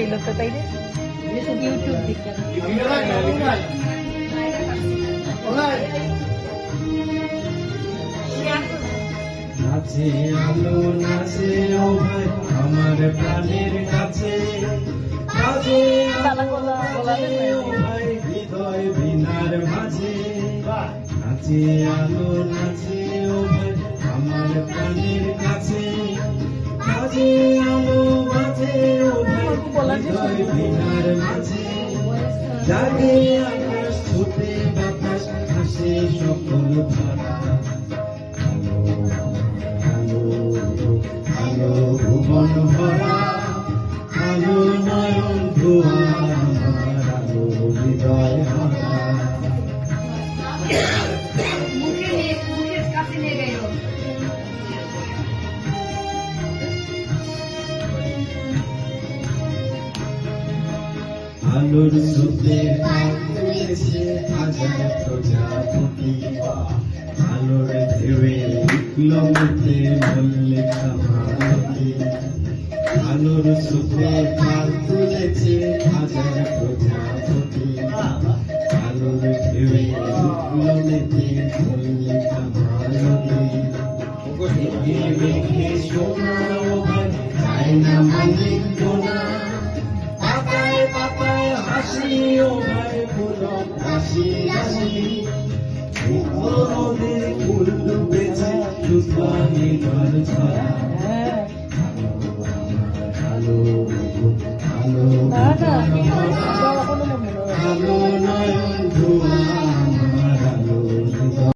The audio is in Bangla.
হইল তো তাই না ইউটিউব দেখে নাচে আলো নাচে ও ভাই আমার প্রাণের কাছে নাচে আলো নাচে ও ভাই হৃদয় বিনার মাঝে নাচে আলো নাচে ও ভাই আমার প্রাণের কাছে নাচে আলো নাচে ও ভাই হৃদয় বিনার মাঝে জাগে আকাশ ছুটে বাতাস হাসে সকল ধারা আলো ভুবন ভরা আলো নয়ন ধোয়া আমার আলো হৃদয় হারা আলোর স্রোতে তুলেছে হাজার প্রজাপতি আলোর ঢেউয়ে উঠল মেতে মল্লিকা মালতী আলোর স্রোতে পাল তুলেছে হাজার প্রজাপতি আলোর ঢেউয়ে উঠল মেতে মল্লিকা মালতী মেঘে মেঘে সোনা যায় না মালিক গোনা পাতায় পাতায় হাসি ও ভাই পুলক হাসি হাসি নদীর ফুল ডুবেছে সুস্বামী ঘর ছড়া আলো আলো আলো